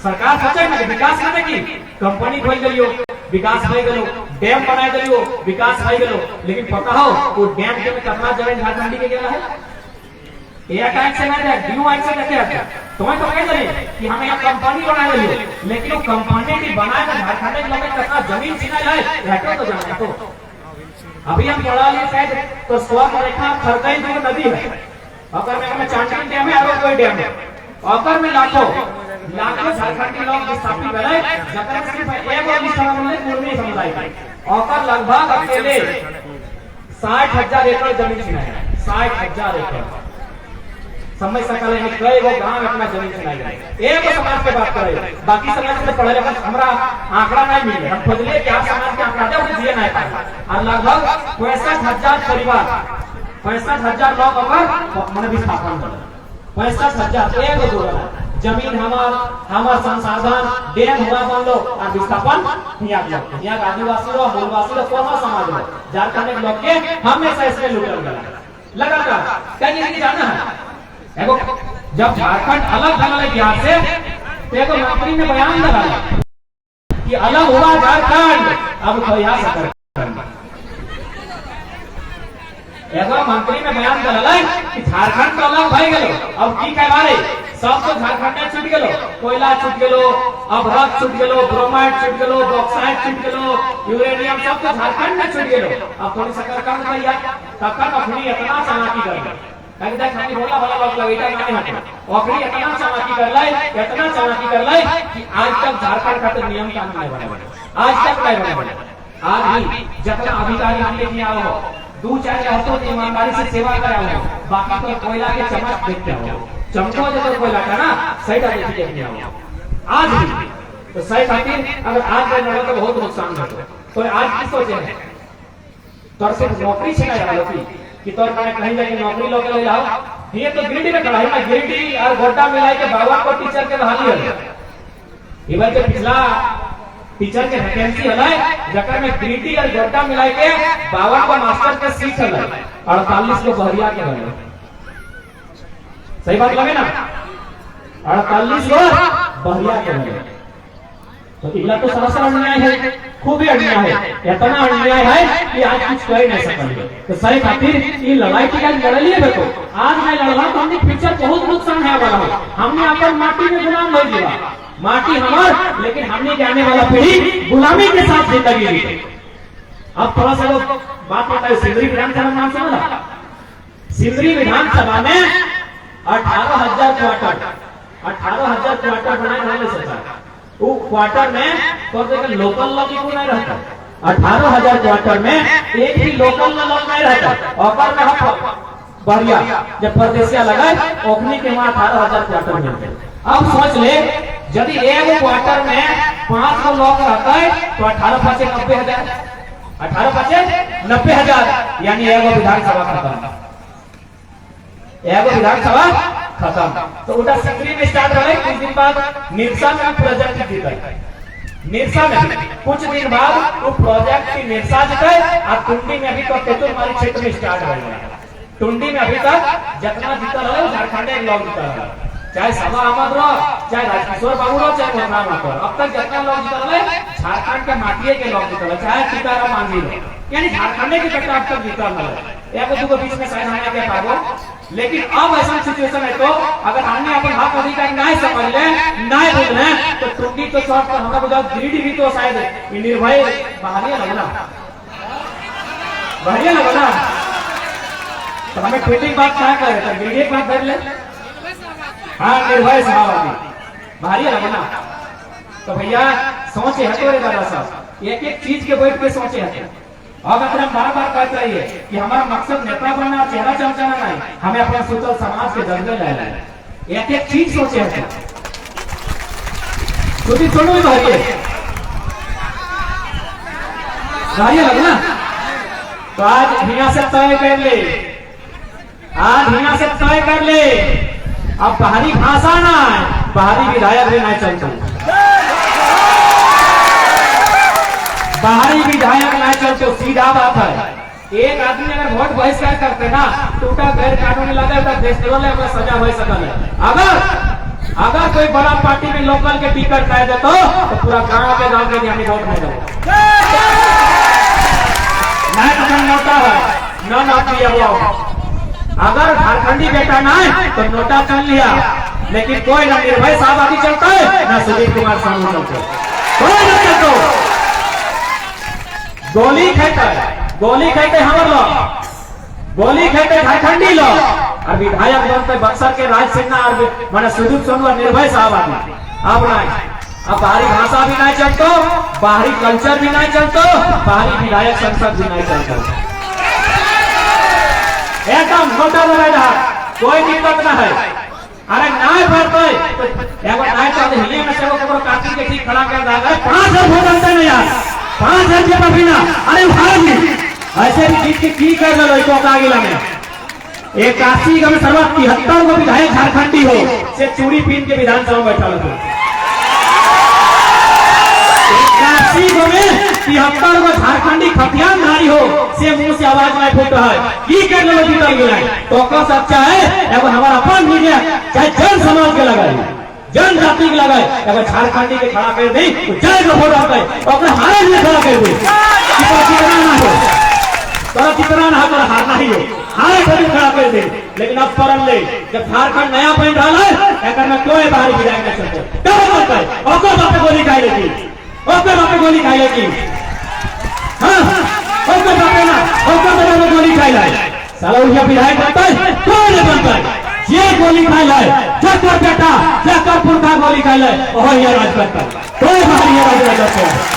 सरकार सोचे ना विकास करने की कंपनी खोल गई विकास हो गलो, डैम बनाए गलो विकास हो गलो, लेकिन पता हो वो डैम के में कितना जमीन झारखंडी के गया है एक से नहीं ड्यू से देखे तुम्हें तो कह रही कि हमें यहाँ कंपनी बना रही है, लेकिन वो कंपनी की बनाए तो झारखंड के लोग कितना जमीन छीना जाए रहते तो जाना। तो अभी हम पढ़ा लिए शायद तो स्वर्ण रेखा खरगई जो नदी है अगर में चांदनी डैम है और कोई डैम है अगर में लाखों झारखंड के लोग विस्थापित गए जकर सिर्फ एगो निशान पूर्वी समुदाय और लगभग अकेले 60,000 एकड़ जमीन छीना है। 60,000 एकड़ समझ सकल है कई गो गांव अपना जमीन छीनाई गए। एक समाज के बात करे बाकी समाज के पढ़े लिखे हमरा आंकड़ा नहीं मिले, हम खोजले क्या समाज के आंकड़ा दे दिए नहीं पाए। और लगभग 65,000 परिवार 65,000 लोग अगर मन विस्थापन कर 65,000 एक दो जमीन हमार संसाधन डैम हुआ बन लो और विस्थापन यहाँ आदिवासी लो मूलवासी लो कोनो समाज लो झारखंड के लोग के हमेशा इसमें लूटल गया लगा कहीं नहीं जाना है। जब झारखंड अलग अलग बिहार से तो एक मंत्री ने बयान लगाया कि अलग हुआ झारखंड अब तो यहाँ से मंत्री ने बयान लगाया कि झारखंड तो अलग भाई गलो अब की कह रहे सब तो झारखंड छूट गलो, कोयला छूट गलो, अभ्रक छूट गलो, ब्रोमाइड छूट गलो, बॉक्साइड छूट गलो, यूरेनियम सब तो झारखंड में छूट गलो। अब थोड़ी सरकार कम भैया तक अपनी इतना चालाकी कर देख खाली बोला वाला लोग लगेगा माने हटे ओकरी इतना चालाकी कर लाई कि आज तक झारखंड का नियम कानून नहीं बने आज तक नहीं बने। आज भी जितना अधिकारी हम लेके आओ हो 2-4 हफ्तों की ईमानदारी से सेवा कराओ बाकी तो कोयला के चमक देखते हो चमको जो तो कोयला का ना सही का देखिए आओ आज भी तो सही खातिर अगर आज का लड़ो तो बहुत नुकसान होगा। तो आज की सोचे है तो सिर्फ नौकरी छीना जा रही कि तोर मैंने कहीं जाके नौकरी लोग ले लाओ ये तो गिरडी में खड़ा है ना गिरडी और गोड्डा मिलाई के बाबा को टीचर के बहाली है। इधर के पिछला टीचर के वैकेंसी हलै जकर में गिरिटी और गोड्डा मिला के 52 को मास्टर के सीट हलै 48 को बहरिया के हलै। सही बात लगे ना, 48 को बहरिया के हलै। तो इला तो सरासर अन्याय है, खूब ही अन्याय है, इतना अन्याय है कि आज कुछ कह नहीं सकते। तो सही खातिर ये लड़ाई की आज लड़ लिए देखो, आज मैं लड़वा तो हमने फ्यूचर बहुत नुकसान है वाला है। हमने अपन माटी में गुलाम हो गया, माटी हमार, लेकिन हमने आने वाला पीढ़ी गुलामी के साथ जिंदगी जी। अब थोड़ा सा बात बताए, सिंदरी विधानसभा नाम सुना? सिंदरी विधानसभा में 18,000 क्वार्टर, 18,000 क्वार्टर बनाए रहने सरकार। वो क्वार्टर में तो लोकल लोग क्यों नहीं रहता? 18,000 क्वार्टर में एक भी लोकल लोग नहीं रहता। और में हम बढ़िया जब परदेसिया लगाए ओखनी के वहां 18,000 क्वार्टर मिलते। अब सोच ले, यदि एक क्वार्टर में 500 लोग रहता है तो 18 5 90,000, 18 5 90,000, यानी एक विधानसभा खत्म, एक विधानसभा खत्म। तो उधर सिंदरी में स्टार्ट रहे, कुछ दिन बाद निरसा में प्रोजेक्ट जीते, निरसा में कुछ दिन बाद वो प्रोजेक्ट की निरसा जीते। और टुंडी में अभी तो तेतुलमारी क्षेत्र में स्टार्ट हो गया। टुंडी में अभी तक जितना जीता रहे झारखंड एक लोग जीता रहे, चाहे सभा अहमद रहो, चाहे राजकिशोर बाबू रहो, चाहे मोहना मातो। अब तक जितना लोग जीता रहे झारखंड के माटिए के लोग जीता रहे, चाहे सीताराम मांझी रहो, यानी झारखंड के कट्टा अब तक जीता रहे। एक दो बीच में शायद हमें क्या पागो, लेकिन अब ऐसा सिचुएशन है तो अगर हमने अपन हक अधिकार न्याय समझ ले, न्याय बोल रहे तो टुंडी तो शॉर्ट पर हमारा बुझा गिरिडीह भी तो शायद निर्भय बाहरिया लगना, बाहरिया लगना। तो हमें ट्वीटिंग बात क्या करे, तो गिरिडीह बात कर ले, हाँ निर्भय सभावादी बाहरिया लगना। तो भैया सोचे हटो रे दादा साहब, एक एक चीज के बैठ के सोचे हटे। अब अगर हम बार बार कहते रहिए कि हमारा मकसद नेता बनना, चेहरा चमचाना नहीं, हमें अपना सोचल समाज के जज्बे लाना है। एक एक चीज सोचे हैं, सुनो लगना। तो आज हिना से तय कर ले, आज हिना से तय कर ले। अब बाहरी भाषा ना है, बाहरी विधायक भी नहीं चलते, बाहरी विधायक ना चलते, सीधा बात है। एक आदमी अगर वोट बहिष्कार करते ना तो उनका गैर कानूनी लगे तो फेस्टिवल है, अपना सजा हो सकता है। अगर कोई बड़ा पार्टी में लोकल के टिकट कह दे तो पूरा गांव के लिए वोट नहीं दो, नोटा है न नौकरी। अगर झारखंडी बेटा ना है तो नोटा चल लिया, लेकिन कोई ना निर्भय साहब आदि चलता है ना सुधीर कुमार साहू चलते, कोई ना चलते। गोली खेते हमारे लोग, गोली खेते झारखंडी लोग, और विधायक बनते बक्सर के राज सिन्हा और मैंने सुदीप सोनू और निर्भय साहब आदि। अब नहीं, अब बाहरी भाषा भी नहीं चलतो, बाहरी कल्चर भी नहीं चलतो, बाहरी विधायक संसद भी नहीं चलतो। एकदम नोटा रहा, कोई दिक्कत ना है। अरे नाय भरते तो नाय तो हिले में से वो काटी के ठीक खड़ा कर रहा है, 5 वोट अंतर नहीं यार, 5,000 का बिना। अरे भाई ऐसे भी जीत के की कर लो इसको कागिला में 81 का में सर्वात 73 को विधायक झारखंडी हो से चूड़ी पीन के विधानसभा में बैठा लो। 81 को में 73 को झारखंडी खतियान धारी हो से मुंह से आवाज नहीं फूट रहा है, की कर लो जीता गया तो कस अच्छा है। एगो हमारा अपन मीडिया चाहे जन समाज के लगाए, जनजाति के लगाए, अगर झारखंडी के खड़ा कर दी तो जय को वोट आता है और हारे में खड़ा कर दी, कितना ना हो तो कितना ना हो हारना ही हो, हारे खड़ी खड़ा कर दे। लेकिन अब परम ले जब झारखंड नया बन रहा है अगर मैं कोई बाहरी विधायक नहीं सकते क्या होता है, ओके बापे गोली खाएगी, ओके बापे गोली खाएगी, हाँ ओके बापे ना ओके बापे में गोली खाई लाए साला उनका विधायक बनता है कौन नहीं बनता है, ये गोली खाई लाए जकर बेटा जकर पुरखा गोली खाई लाए वह ये राज करता है, कोई बाहरी राज करता है।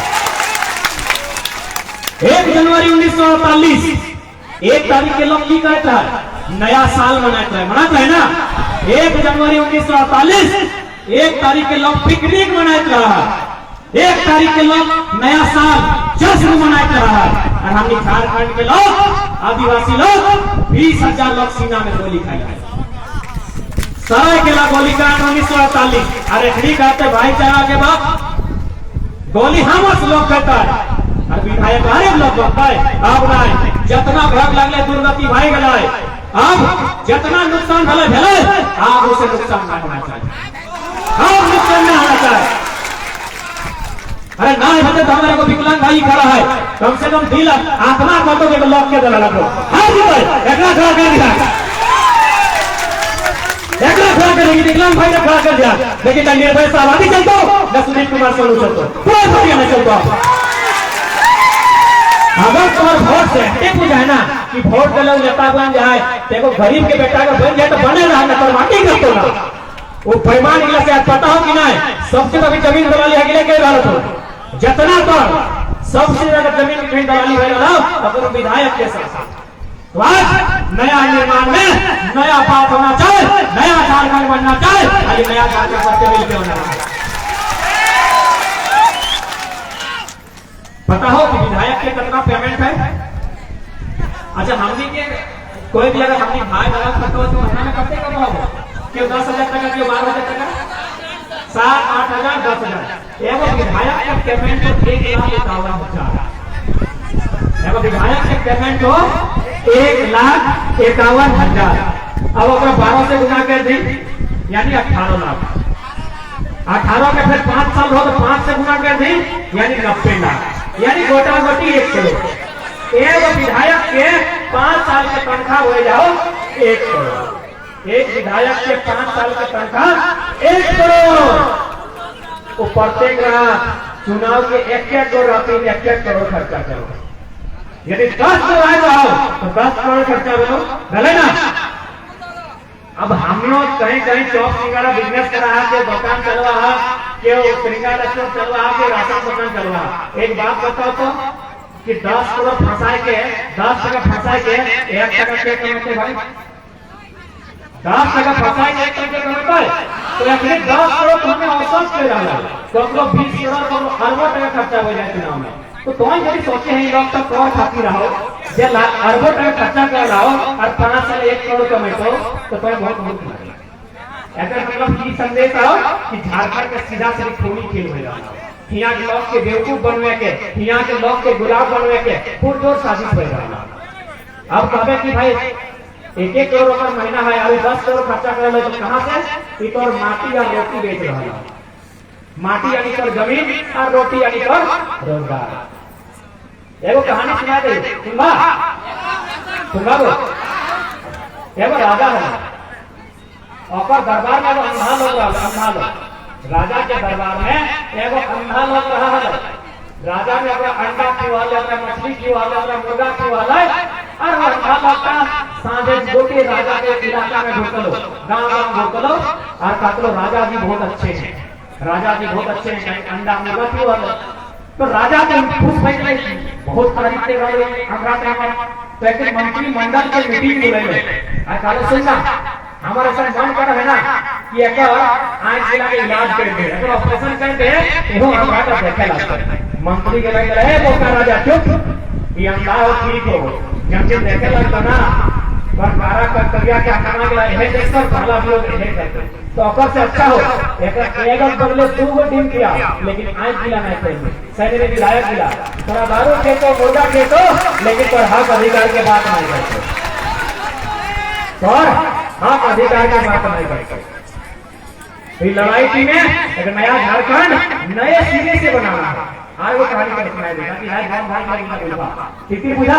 1 जनवरी 1948 1 तारीख के लोग की कहता है नया साल मनाता है ना। 1 जनवरी 1948 1 तारीख के लोग पिकनिक मनाते रहा, 1 तारीख के लोग नया साल जश्न मनाते रहा। और हम झारखंड के लोग आदिवासी लोग 20,000 लोग सीना में गोली खाई है, सराय के गोलीकांड 1948। अरे ठीक आते भाईचारा के बाद गोली हमस लोग करता है और विधायक अरे लोग करता है। अब नहीं जितना भग लगले दुर्गति भाई गलाय, अब जितना नुकसान भले भले आप उसे नुकसान ना होना चाहिए, अब नुकसान ना होना चाहिए। अरे ना होते तो हमारे को विकलांग भाई खड़ा है, कम से कम दिल आत्मा को तो लोग के दला लगो हाँ जी भाई एकला खड़ा कर दिया, एकला खड़ा करेगी विकलांग भाई ने खड़ा कर दिया। लेकिन ना निर्भय साहब चलतो ना सुदीप कुमार सोनू चलतो कोई बढ़िया नहीं चलतो। अगर तुम्हारे वोट से एक बुझा है ना कि वोट के लोग नेता बन जाए, देखो गरीब के बेटा का बन जाए तो बने रहा ना तो माटी कर दो ना। वो बेईमान इला से पता हो कि नहीं, सबसे कभी जमीन दलाली है कि नहीं रहा तो जितना तो सबसे ज्यादा जमीन कहीं दलाली हो रहा अगर विधायक के साथ। तो आज नया निर्माण में नया बात होना चाहिए, नया झारखंड बनना चाहिए, अरे नया झारखंड सबसे मिलकर होना चाहिए। पता हो कि विधायक के कितना पेमेंट है? अच्छा हमने के कोई भी अगर हमने भाई लगा सकते हो तो महीना में कब तक कमाओगे? क्यों 10,000 टका, क्यों 12,000 टका, 7-8,000 10,000। एवं विधायक का पेमेंट तो 1,51,000। एवं विधायक के पेमेंट हो 1,51,000। अब अगर 12 से गुना कर दी यानी 18 लाख। 18 के फिर 5 साल हो तो 5 से गुना कर दी यानी 90 लाख, यानी गोटा गोटी 1 करोड़। एक विधायक के 5 साल के तनख्वाह हो जाओ 1 करोड़। एक विधायक के 5 साल के तनख्वाह 1 करोड़। वो प्रत्येक चुनाव के 1-1 करोड़ आते 1-1 करोड़ खर्चा करो। यदि 10 करोड़ आए तो 10 करोड़ खर्चा करो भले ना। अब हम लोग कहीं कहीं चौक सिंगाड़ा बिजनेस कर रहा है, दुकान चल रहा है, क्यों श्रृंगार रेस्टोरेंट चल रहा है, राशन दुकान चल रहा है। एक बात बताओ तो कि 10 करोड़ फंसाए के 10 टका फंसाए के 1 टका के कमाते भाई, 10 टका फंसाए के 1 टका कमाते है तो एक्चुअली 10 करोड़ तो हमें औसत के रहा है तो 20 करोड़ तो अरबों टका खर्चा हो जाए चुनाव में। तो तुम यदि सोचे हैं लोग तक और खाती रहो जे अरबों टका खर्चा कर रहा हो और 5 साल 1 करोड़ कमाते तो तुम्हें बहुत मूर्ख लगेगा। ऐसा मतलब की संदेश आओ कि झारखंड का सीधा सीधी खूनी खेल हो रहा है। यहाँ के लोग के बेवकूफ बनवे के, यहाँ के लोग के गुलाब बनवे के पुरजोर साजिश हो रहा है। अब कहते कि भाई 1-1 करोड़ रुपया महीना है, अभी 10 करोड़ खर्चा कर लो तो कहाँ से? तो और माटी या रोटी बेच रहा है। माटी यानी कर जमीन और रोटी यानी कर रोजगार। एगो कहानी सुना दे सुनबा वो एगो राजा है और दरबार में अंधा लोग अंधा लोग राजा के दरबार में एगो अंधा लोग रहा है। राजा ने अपना अंडा खिवाले, अपना मछली खिवाले, अपना मुर्गा खिवाले और वो अंधा लोग का सांझे गोटे राजा के इलाका में ढुकलो, गांव ढुकलो और कहलो राजा जी बहुत अच्छे हैं, राजा जी बहुत अच्छे हैं, अंडा मुर्गा खिवाले। तो राजा ने खुश भइले बहुत खरीदते गए हमरा तो एक मंत्री मंडल के मीटिंग बुलाइले आ कहलो सुनना हमारा सब मन कर है ना कि एक आंख जिला के इलाज कर दे, अगर ऑपरेशन कर दे एहो हमरा का देखे लागते। मंत्री के लगे रहे बोका राजा चुप ये अंधा हो ठीक हो जब से देखे लगता ना पर मारा कर्तव्य क्या करना गया है देखकर पहला लोग है करते तो अकर से अच्छा हो एक बदले 2 टीम किया लेकिन आंख जिला नहीं चाहिए सैनिक विधायक जिला थोड़ा दारू के तो मुर्गा के तो लेकिन पर हक अधिकार के बात नहीं करते और हक अधिकार की बात नहीं करते। लड़ाई थी में एक नया झारखंड नए सिरे से बनाना है। आज वो कहानी का सुनाई देगा कि आज गांव भाई का बोलवा तिथि पूजा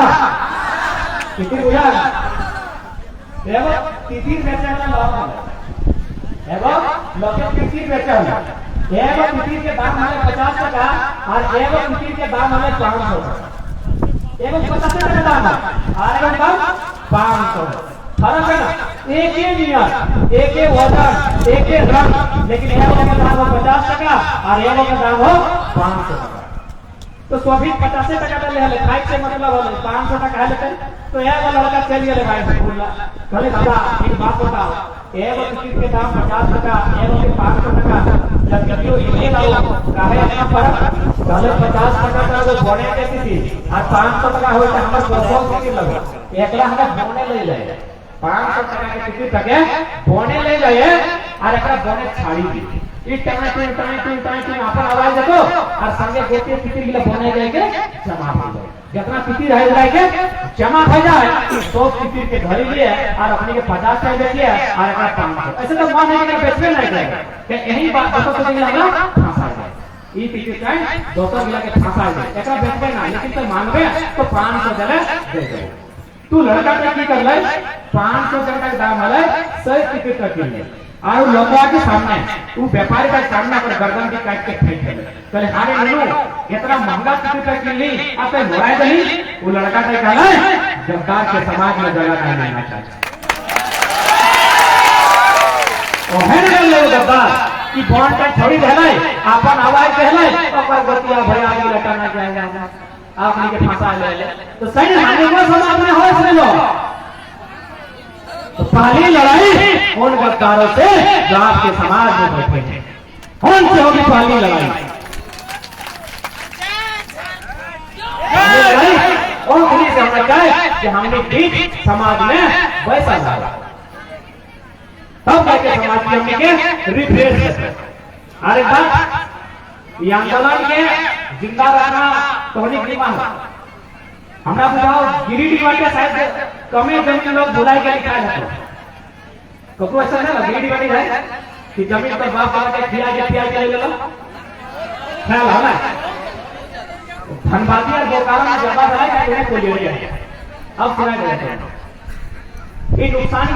एवं तिथि बेचा वाला एवं लॉकेट तिथि बेचा एवं तिथि के दाम हमें 50 टका और एवं तिथि के दाम हमें 500 टका एवं 50 टका दाम है और एवं दाम 500 फर्क है ना। एक ही नियत एक ही वजन एक ही रंग लेकिन एवं का दाम हो 50 टका और एवं का दाम हो 500 टका। तो स्वाभाविक 50 टका ले ले खाई से मतलब हो 500 टका लेते तो यह वाला लड़का चल गया भाई बोला भले दादा एक बात बताओ एवं चीज के दाम 50 टका एवं के 500 टका जब कभी ये लाओ काहे अपना फर्क पहले 50 टका का वो बोने देती थी और 500 टका हो तो हमर 200 की लगा एकला हमें बोने ले ले 500 टका के टिकट तक बोने ले जाए और एकरा बोने छाड़ी दी इस टाइम अपन आवाज देखो और संगे गोटे पितिर गिला बनाए जाएंगे जमा हो जाए जितना पितिर रह जाएंगे जमा हो जाए तो पितिर के घरे लिए और अपने के 50 टाइम बेचिए और एकरा 500 ऐसे तो मन है कि बेचबे नहीं करेगा कि यही बात दोस्तों को गिला हमरा फंसा जाए ई पितिर टाइम दोस्तों गिला के फंसा जाए एकरा बेचबे ना लेकिन तो मांगबे तो 500 जले दे दे तू लड़का का की कर ले 500 जन का दाम हले 100 पितिर का किन ले और लोगों के सामने वो व्यापारी का सामने पर गर्दन की काट के फेंक दे चले हारे नीनू इतना महंगा टिकट का किन ली आपे मोराय दही वो लड़का का कहला जमदार के समाज में जगह नहीं लेना चाहिए ओ है ना ले जमदार की बॉन्ड का छोड़ी रहले अपन आवाज कहले ओकर बतिया भैया की लटाना जाएगा आपने के फंसा ले तो सही हानि को समाज में हो से लो तो पहली लड़ाई उन गद्दारों से जो आपके समाज में बैठे हैं कौन से होगी पहली लड़ाई और उन्हीं से हमने कहा कि हमने ठीक समाज में वैसा लड़ा तब जाके समाज की हमने के रिफ्रेश करते अरे बात ये आंदोलन के जिंदा रहना तो होनी की मांग हमरा बुझाओ गिरिडीह वाटे शायद कमे जमीन लोग बुलाई के लिखा जातो ककरो ऐसा ना गिरिडीह वाटी है कि जमीन पर बाप बाप के खिया के ले लो ख्याल है ना धनबादी और बोकारो में जगह है कि उन्हें कोई ले लिया अब सुना गया ये नुकसान